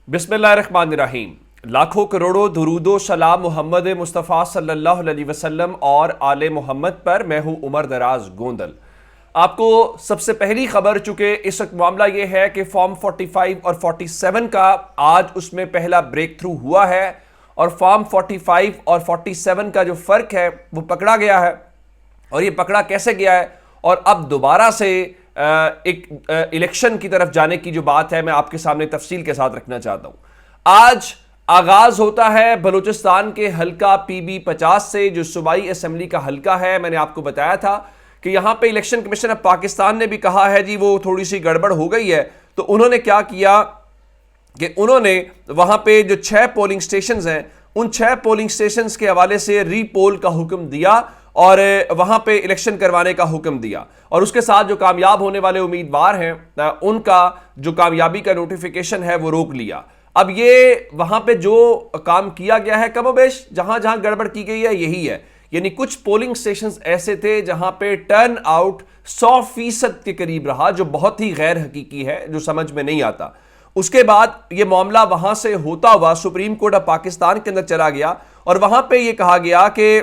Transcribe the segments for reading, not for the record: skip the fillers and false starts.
बिस्मिल्लाहिर्रहमानिर्रहीम। लाखों करोड़ों दुरूदो सलाम मोहम्मद मुस्तफ़ा सल्लल्लाहु अलैहि वसल्लम और आले मोहम्मद पर। मैं हूं उमर दराज गोंदल। आपको सबसे पहली खबर, चूंकि इस वक्त मामला यह है कि फॉर्म 45 और 47 का आज उसमें पहला ब्रेक थ्रू हुआ है और फॉर्म 45 और 47 का जो फर्क है वो पकड़ा गया है। और ये पकड़ा कैसे गया है और अब दोबारा से एक इलेक्शन की तरफ जाने की जो बात है, मैं आपके सामने तफसील के साथ रखना चाहता हूं। आज आगाज होता है बलूचिस्तान के हल्का PB-50 से, जो सूबाई असेंबली का हल्का है। मैंने आपको बताया था कि यहां पे इलेक्शन कमीशन ऑफ पाकिस्तान ने भी कहा है जी वो थोड़ी सी गड़बड़ हो गई है। तो उन्होंने क्या किया कि उन्होंने वहां पे जो 6 पोलिंग स्टेशंस हैं, उन 6 पोलिंग स्टेशंस के हवाले से रीपोल का हुक्म दिया और वहां पे इलेक्शन करवाने का हुक्म दिया। और उसके साथ जो कामयाब होने वाले उम्मीदवार हैं उनका जो कामयाबी का नोटिफिकेशन है वो रोक लिया। अब ये वहां पे जो काम किया गया है, कमोबेश जहां जहां गड़बड़ की गई है यही है। यानी कुछ पोलिंग स्टेशंस ऐसे थे जहां पे टर्न आउट 100% के करीब रहा, जो बहुत ही गैर हकीकी है, जो समझ में नहीं आता। उसके बाद यह मामला वहां से होता हुआ सुप्रीम कोर्ट ऑफ पाकिस्तान के अंदर चला गया और वहां पे यह कहा गया कि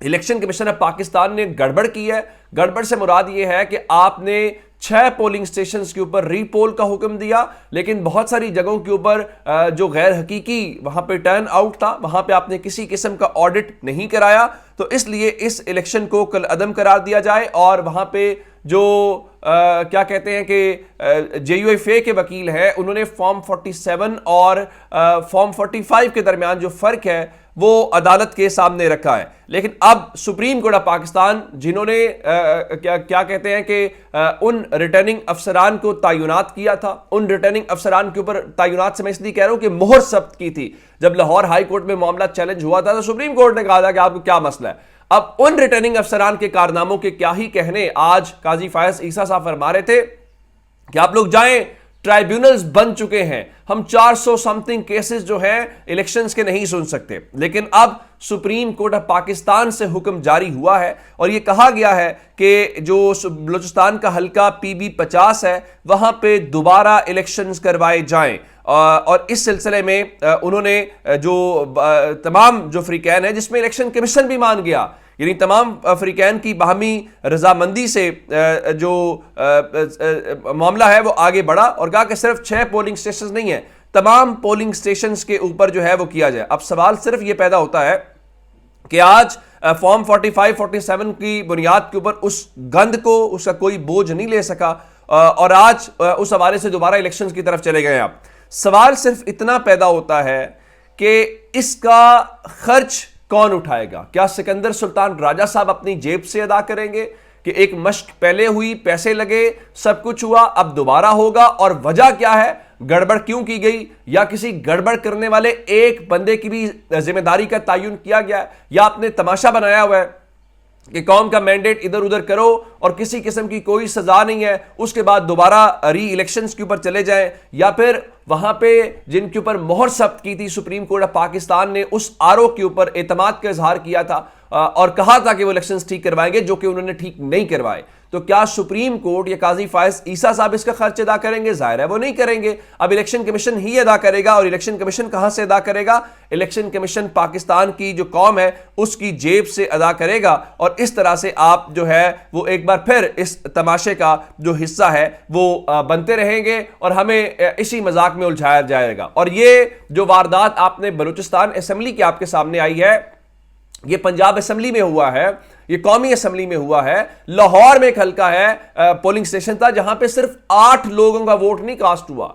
इलेक्शन कमीशन ऑफ पाकिस्तान ने गड़बड़ की है। गड़बड़ से मुराद यह है कि आपने 6 पोलिंग स्टेशंस के ऊपर रीपोल का हुक्म दिया, लेकिन बहुत सारी जगहों के ऊपर जो गैर हकीकी वहां पे टर्न आउट था, वहां पे आपने किसी किस्म का ऑडिट नहीं कराया। तो इसलिए इस इलेक्शन को कल अदम करार दिया जाए। और वहां पे जो क्या कहते हैं कि JUIFA के वकील है, उन्होंने फॉर्म 47 और फॉर्म 45 के दरमियान जो फर्क है वो अदालत के सामने रखा है। लेकिन अब सुप्रीम कोर्ट ऑफ पाकिस्तान, जिन्होंने क्या कहते हैं कि उन रिटर्निंग अफसरान को तैनात किया था, उन रिटर्निंग अफसरान के ऊपर तैनात से मैं इसलिए कह रहा हूं कि मोहर जब्त की थी। जब लाहौर हाई कोर्ट में मामला चैलेंज हुआ था तो सुप्रीम कोर्ट ने कहा था कि आपको क्या मसला है। अब उन रिटर्निंग अफसरान के कारनामों के क्या ही कहने। आज काजी फायज ईसा साहब फरमा रहे थे कि आप लोग जाएं, ट्राइब्यूनल्स बन चुके हैं, हम 400 समथिंग केसेस जो हैं इलेक्शंस के नहीं सुन सकते। लेकिन अब सुप्रीम कोर्ट ऑफ पाकिस्तान से हुक्म जारी हुआ है और यह कहा गया है कि जो बलूचिस्तान का हल्का PB-50 है वहां पे दोबारा इलेक्शंस करवाए जाएं। और इस सिलसिले में उन्होंने जो तमाम जो फ्रीकैन है, जिसमें इलेक्शन कमीशन भी मान गया, यानी तमाम अफ्रीकैन की बाहमी रजामंदी से जो मामला है वो आगे बढ़ा और कहा कि सिर्फ 6 पोलिंग स्टेशन नहीं है, तमाम पोलिंग स्टेशन के ऊपर जो है वो किया जाए। अब सवाल सिर्फ ये पैदा होता है कि आज फॉर्म 45, 47 की बुनियाद के ऊपर उस गंद को, उसका कोई बोझ नहीं ले सका और आज उस हवाले से दोबारा इलेक्शन की तरफ चले गए। आप सवाल सिर्फ इतना पैदा होता है कि इसका खर्च कौन उठाएगा? क्या सिकंदर सुल्तान राजा साहब अपनी जेब से अदा करेंगे कि एक मश्क पहले हुई, पैसे लगे, सब कुछ हुआ, अब दोबारा होगा? और वजह क्या है, गड़बड़ क्यों की गई? या किसी गड़बड़ करने वाले एक बंदे की भी जिम्मेदारी का तयन किया गया है, या आपने तमाशा बनाया हुआ है कि कौम का मैंडेट इधर उधर करो और किसी किस्म की कोई सजा नहीं है, उसके बाद दोबारा री इलेक्शंस के ऊपर चले जाएं? या फिर वहां पे जिनके ऊपर मोहर जब्त की थी सुप्रीम कोर्ट ऑफ पाकिस्तान ने, उस आरओ के ऊपर एतमाद का इजहार किया था और कहा था कि वो इलेक्शंस ठीक करवाएंगे, जो कि उन्होंने ठीक नहीं करवाए। तो क्या सुप्रीम कोर्ट या काजी फायज ईसा साहब इसका खर्च अदा करेंगे? जाहिर है वो नहीं करेंगे। अब इलेक्शन कमीशन ही अदा करेगा। और इलेक्शन कमीशन कहां से अदा करेगा? इलेक्शन कमीशन पाकिस्तान की जो कौम है उसकी जेब से अदा करेगा। और इस तरह से आप जो है वो एक बार फिर इस तमाशे का जो हिस्सा है वो बनते रहेंगे और हमें इसी मजाक में उलझाया जाएगा। और ये जो वारदात आपने बलूचिस्तान असेंबली की आपके सामने आई है, ये पंजाब असेंबली में हुआ है, ये कौमी असेंबली में हुआ है। लाहौर में एक हल्का है, पोलिंग स्टेशन था जहां पे सिर्फ 8 लोगों का वोट नहीं कास्ट हुआ।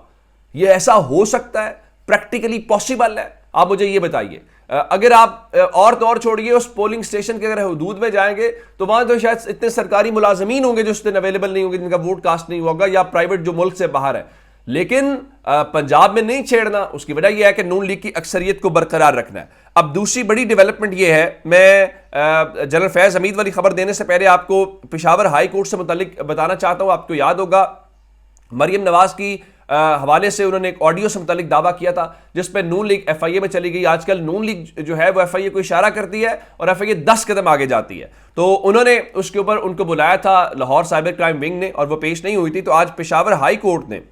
ये ऐसा हो सकता है? प्रैक्टिकली पॉसिबल है? आप मुझे ये बताइए। अगर आप और तो और छोड़िए, उस पोलिंग स्टेशन के अगर हदूद में जाएंगे तो वहां तो शायद इतने सरकारी मुलाजमीन होंगे जो उस दिन अवेलेबल नहीं होंगे, जिनका वोट कास्ट नहीं होगा, या प्राइवेट जो मुल्क से बाहर है। लेकिन पंजाब में नहीं छेड़ना, उसकी वजह यह है कि नून लीग की अक्सरियत को बरकरार रखना है। अब दूसरी बड़ी डेवलपमेंट यह है, मैं जनरल फैज हमीद वाली खबर देने से पहले आपको पेशावर हाई कोर्ट से मुतालिक बताना चाहता हूं। आपको याद होगा मरियम नवाज की हवाले से उन्होंने एक ऑडियो से मुतालिक दावा किया था जिसमें नून लीग FIA में चली गई। आजकल नून लीग जो है वो FIA को इशारा करती है और FIA 10 कदम आगे जाती है। तो उन्होंने उसके ऊपर उनको बुलाया था लाहौर साइबर क्राइम विंग ने और वो पेश नहीं हुई थी। तो आज पेशावर हाई कोर्ट ने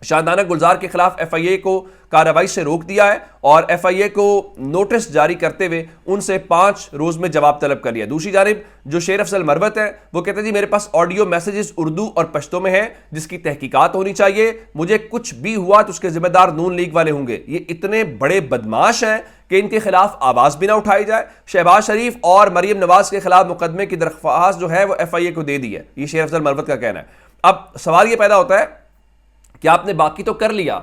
शाहदाना गुलजार के खिलाफ एफआईए को कार्रवाई से रोक दिया है और एफआईए को नोटिस जारी करते हुए उनसे 5 रोज में जवाब तलब कर लिया। दूसरी जानिब जो शेर अफजल मरवत है वो कहते हैं जी मेरे पास ऑडियो मैसेजेस उर्दू और पश्तो में है जिसकी तहकीकात होनी चाहिए, मुझे कुछ भी हुआ तो उसके जिम्मेदार नून लीग वाले होंगे। ये इतने बड़े बदमाश हैं कि इनके खिलाफ आवाज भी ना उठाई जाए। शहबाज शरीफ और मरियम नवाज के खिलाफ मुकदमे की दरख्वास्त जो है वो एफआईए को दे दी है, ये शेर अफजल मरवत का कहना है। अब सवाल ये पैदा होता है कि आपने बाकी तो कर लिया,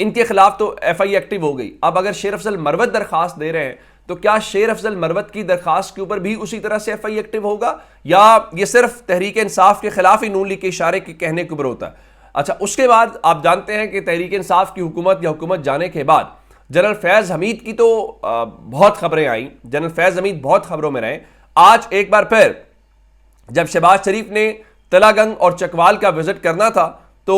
इनके खिलाफ तो एफआईए एक्टिव हो गई, अब अगर शेर अफजल मरवत दरखास्त दे रहे हैं तो क्या शेर अफजल मरवत की दरखास्त के ऊपर भी उसी तरह से एफआईए एक्टिव होगा या ये सिर्फ तहरीक इंसाफ के खिलाफ ही नून लीग के इशारे के कहने के ऊपर होता है? अच्छा, उसके बाद आप जानते हैं कि तहरीक इंसाफ की हुकूमत या हुकूमत जाने के बाद जनरल फैज हमीद की तो बहुत खबरें आई, जनरल फैज हमीद बहुत खबरों में रहे। आज एक बार फिर जब शहबाज शरीफ ने तलागंग और चकवाल का विजिट करना था तो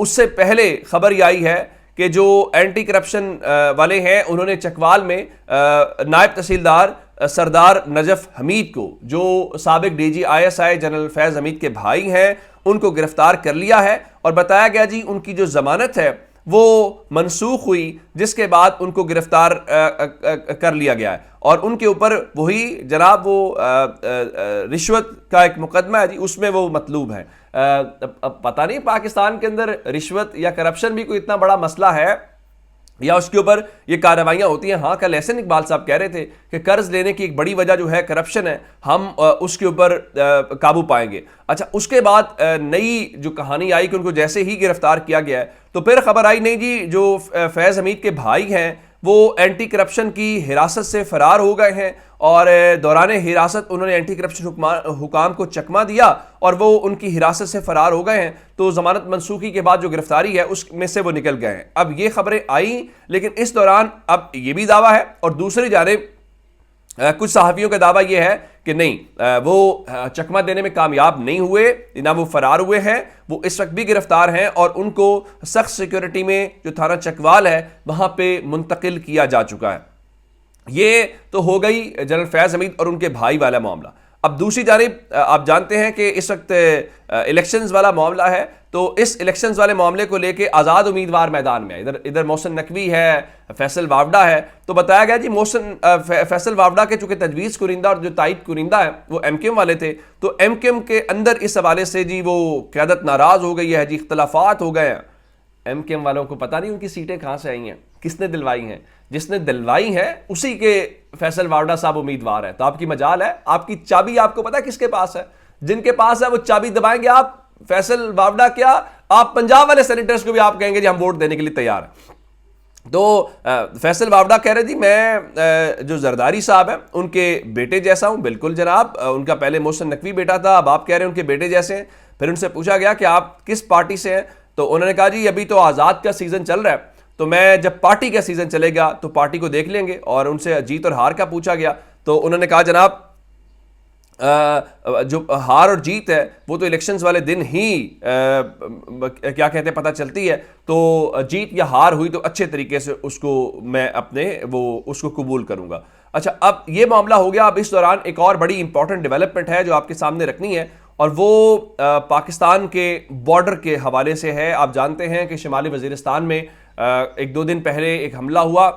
उससे पहले खबर यह आई है कि जो एंटी करप्शन वाले हैं उन्होंने चकवाल में नायब तहसीलदार सरदार नजफ हमीद को, जो साबिक DG ISI general Faiz Hamid के भाई हैं, उनको गिरफ्तार कर लिया है और बताया गया जी उनकी जो जमानत है वो मनसूख हुई, जिसके बाद उनको गिरफ्तार कर लिया गया है और उनके ऊपर वही जनाब वो रिश्वत का एक मुकदमा है जी, उसमें वो मतलूब है। अब पता नहीं पाकिस्तान के अंदर रिश्वत या करप्शन भी कोई इतना बड़ा मसला है या उसके ऊपर ये कार्रवाइयाँ होती हैं। हाँ, कल एहसन इकबाल साहब कह रहे थे कि कर्ज लेने की एक बड़ी वजह जो है करप्शन है, हम उसके ऊपर काबू पाएंगे। अच्छा, उसके बाद नई जो कहानी आई कि उनको जैसे ही गिरफ्तार किया गया है तो फिर खबर आई नहीं जी जो फैज़ हमीद के भाई हैं वो एंटी करप्शन की हिरासत से फरार हो गए हैं और दौरान हिरासत उन्होंने एंटी करप्शन हुकाम को चकमा दिया और वो उनकी हिरासत से फरार हो गए हैं। तो जमानत मनसूखी के बाद जो गिरफ्तारी है उसमें से वो निकल गए हैं। अब ये खबरें आई, लेकिन इस दौरान अब ये भी दावा है और दूसरी जानिब कुछ सहाफ़ियों का दावा यह है कि नहीं, वो चकमा देने में कामयाब नहीं हुए, ना वो फरार हुए हैं, वो इस वक्त भी गिरफ्तार हैं और उनको सख्त सिक्योरिटी में जो थाना चकवाल है वहां पे मुंतकिल किया जा चुका है। ये तो हो गई जनरल फैज़ हमीद और उनके भाई वाला मामला। अब दूसरी जानिब आप जानते हैं कि इस वक्त इलेक्शंस वाला मामला है, तो इस इलेक्शंस वाले मामले को लेके आज़ाद उम्मीदवार मैदान में है। इधर मोहसिन नकवी है, फैसल वावडा है। तो बताया गया जी फैसल वावडा के चूंकि तजवीज़ कुरिंदा और जो तायद कुरिंदा है वो एमकेएम वाले थे, तो एमकेएम के अंदर इस हवाले से जी वो क़यादत नाराज़ हो गई है जी, इख्तलाफात हो गए हैं। एमकेएम वालों को पता नहीं उनकी सीटें कहाँ से आई हैं, किसने दिलवाई हैं। जिसने दिलवाई है उसी के फैसल वावडा साहब उम्मीदवार है। तो आपकी मजाल है, आपकी चाबी आपको पता है किसके पास है, जिनके पास है वो चाबी दबाएंगे। आप फैसल वावडा क्या, आप पंजाब वाले सेनेटर्स को भी आप कहेंगे जी हम वोट देने के लिए तैयार हैं। तो फैसल वावडा कह रहे जी मैं जो जरदारी साहब हैं उनके बेटे जैसा हूं। बिल्कुल जनाब, उनका पहले मोहसिन नकवी बेटा था, अब आप कह रहे हैं उनके बेटे जैसे हैं। फिर उनसे पूछा गया कि आप किस पार्टी से हैं, तो उन्होंने कहा जी अभी तो आज़ाद का सीजन चल रहा है, तो मैं जब पार्टी का सीजन चलेगा तो पार्टी को देख लेंगे। और उनसे जीत और हार का पूछा गया तो उन्होंने कहा जनाब जो हार और जीत है वो तो इलेक्शंस वाले दिन ही क्या कहते हैं पता चलती है, तो जीत या हार हुई तो अच्छे तरीके से उसको मैं उसको कबूल करूंगा। अच्छा, अब ये मामला हो गया। अब इस दौरान एक और बड़ी इंपॉर्टेंट डेवलपमेंट है जो आपके सामने रखनी है और वो पाकिस्तान के बॉर्डर के हवाले से है। आप जानते हैं कि शुमाली वजीरिस्तान में 1-2 दिन पहले एक हमला हुआ,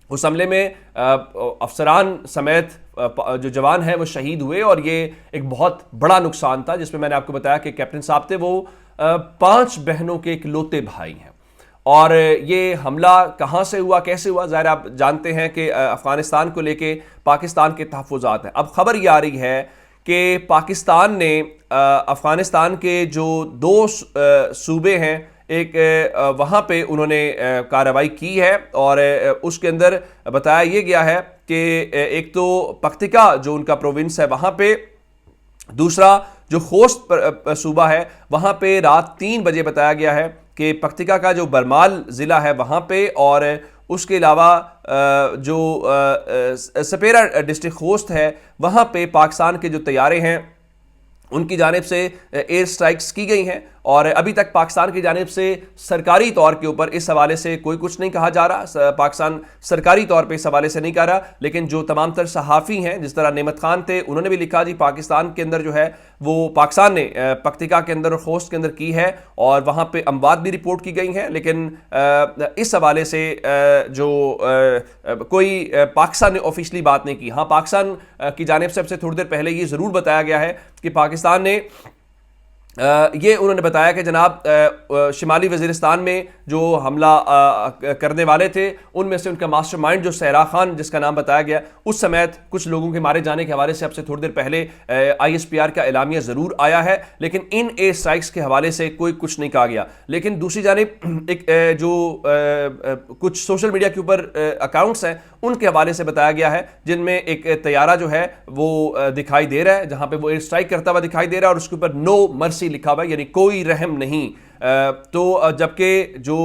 उस हमले में अफसरान समेत जो जवान हैं वो शहीद हुए और ये एक बहुत बड़ा नुकसान था, जिसमें मैंने आपको बताया कि कैप्टन साहब थे वो 5 बहनों के इकलौते भाई हैं। और ये हमला कहाँ से हुआ, कैसे हुआ, ज़ाहिर आप जानते हैं कि अफगानिस्तान को लेके पाकिस्तान के तहफ़्फ़ुज़ात हैं। अब खबर ये आ रही है कि पाकिस्तान ने अफगानिस्तान के जो 2 सूबे हैं, एक वहाँ पे उन्होंने कार्रवाई की है और उसके अंदर बताया ये गया है कि एक तो पख्तिका जो उनका प्रोविंस है वहाँ पे, दूसरा जो खोस्त सूबा है वहाँ पे रात 3 बजे बताया गया है कि पख्तिका का जो बरमाल ज़िला है वहाँ पे, और उसके अलावा जो सपेरा डिस्ट्रिक्ट खोस्त है वहाँ पे पाकिस्तान के जो तैयारे हैं उनकी जानिब से एयर स्ट्राइक्स की गई हैं और अभी तक पाकिस्तान की जानिब से सरकारी तौर के ऊपर इस हवाले से कोई कुछ नहीं कहा जा रहा। पाकिस्तान सरकारी तौर पे इस हवाले से नहीं कह रहा, लेकिन जो तमाम तर सहाफ़ी हैं, जिस तरह नेमत खान थे, उन्होंने भी लिखा जी पाकिस्तान के अंदर जो है वो पाकिस्तान ने पक्तिका के अंदर और खोस्त के अंदर की है और वहाँ पे अमवात भी रिपोर्ट की गई हैं, लेकिन इस हवाले से जो कोई पाकिस्तान ने ऑफिशियली बात नहीं की। हाँ, पाकिस्तान की जानिब से थोड़ी देर पहले ये ज़रूर बताया गया है कि पाकिस्तान ने ये उन्होंने बताया कि जनाब शिमाली वज़ीरिस्तान में जो हमला करने वाले थे उनमें से उनका मास्टरमाइंड जो सहरा खान जिसका नाम बताया गया, उस समेत कुछ लोगों के मारे जाने के हवाले से अब से थोड़ी देर पहले ISPR का एलामिया ज़रूर आया है, लेकिन इन एयर स्ट्राइक्स के हवाले से कोई कुछ नहीं कहा गया। लेकिन दूसरी जानिब एक जो कुछ सोशल मीडिया के ऊपर अकाउंट्स हैं उनके हवाले से बताया गया है, जिनमें एक तैयारा जो है वो दिखाई दे रहा है, जहाँ पर वो एयर स्ट्राइक करता हुआ दिखाई दे रहा है और उसके ऊपर नो मर्सी लिखा हुआ है, यानी कोई रहम नहीं। तो जबकि जो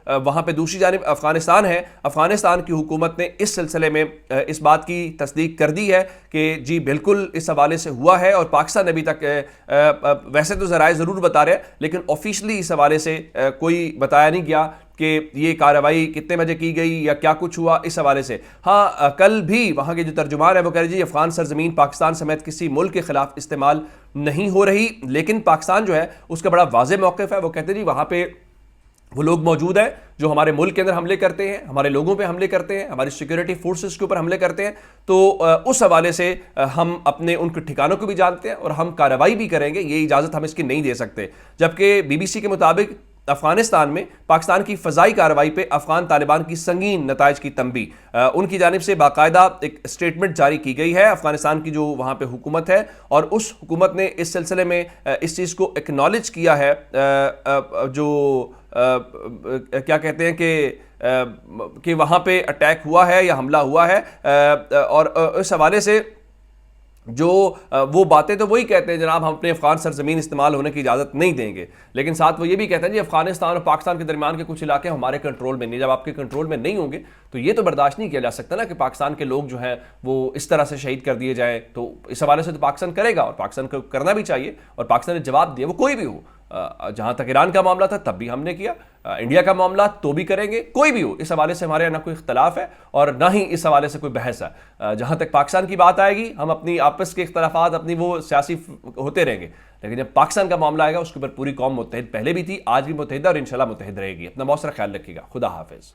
वहाँ पे दूसरी जानिब अफगानिस्तान है, अफगानिस्तान की हुकूमत ने इस सिलसिले में इस बात की तस्दीक कर दी है कि जी बिल्कुल इस हवाले से हुआ है, और पाकिस्तान अभी तक वैसे तो ज़राए ज़रूर बता रहे हैं, लेकिन ऑफिशियली इस हवाले से कोई बताया नहीं गया कि ये कार्रवाई कितने बजे की गई या क्या कुछ हुआ इस हवाले से। हाँ, कल भी वहाँ के जो तर्जुमान है वो कह रहे जी अफगान सरजमीन पाकिस्तान समेत किसी मुल्क के खिलाफ इस्तेमाल नहीं हो रही, लेकिन पाकिस्तान जो है उसका बड़ा वाज़ेह मौक़िफ़ है। वो कहते जी वहाँ पे वो लोग मौजूद हैं जो हमारे मुल्क के अंदर हमले करते हैं, हमारे लोगों पे हमले करते हैं, हमारी सिक्योरिटी फोर्सेस के ऊपर हमले करते हैं, तो उस हवाले से हम अपने उनके ठिकानों को भी जानते हैं और हम कार्रवाई भी करेंगे, ये इजाज़त हम इसकी नहीं दे सकते। जबकि BBC के मुताबिक अफगानिस्तान में पाकिस्तान की फ़ज़ाई कार्रवाई पे अफगान तालिबान की संगीन नताइज की तंबी उनकी जानिब से बाकायदा एक स्टेटमेंट जारी की गई है अफगानिस्तान की जो वहाँ पे हुकूमत है, और उस हुकूमत ने इस सिलसिले में इस चीज़ को एक्नॉलेज किया है, जो क्या कहते हैं कि वहाँ पे अटैक हुआ है या हमला हुआ है, और इस हवाले से जो वो बातें तो वही कहते हैं जनाब हम अपने अफगान सरजमीन इस्तेमाल होने की इजाज़त नहीं देंगे, लेकिन साथ वो ये भी कहते हैं जी अफगानिस्तान और पाकिस्तान के दरमियान के कुछ इलाके हमारे कंट्रोल में नहीं। जब आपके कंट्रोल में नहीं होंगे तो ये तो बर्दाश्त नहीं किया जा सकता ना कि पाकिस्तान के लोग जो हैं वो इस तरह से शहीद कर दिए जाएँ। तो इस हवाले से तो पाकिस्तान करेगा और पाकिस्तान को करना भी चाहिए, और पाकिस्तान ने जवाब दिया, वो कोई भी हो। जहाँ तक ईरान का मामला था तब भी हमने किया, इंडिया का मामला तो भी करेंगे, कोई भी हो। इस हवाले से हमारे यहाँ ना कोई इख्तलाफ है और ना ही इस हवाले से कोई बहस है। जहाँ तक पाकिस्तान की बात आएगी हम अपनी आपस के इख्तलाफात अपनी वो सियासी होते रहेंगे, लेकिन जब पाकिस्तान का मामला आएगा उसके ऊपर पूरी कौम मुत्तहिद पहले भी थी, आज भी मुत्तहिद और इंशाल्लाह मुत्तहिद रहेगी। अपना बहुत सारा ख्याल रखिएगा। खुदा हाफिज़।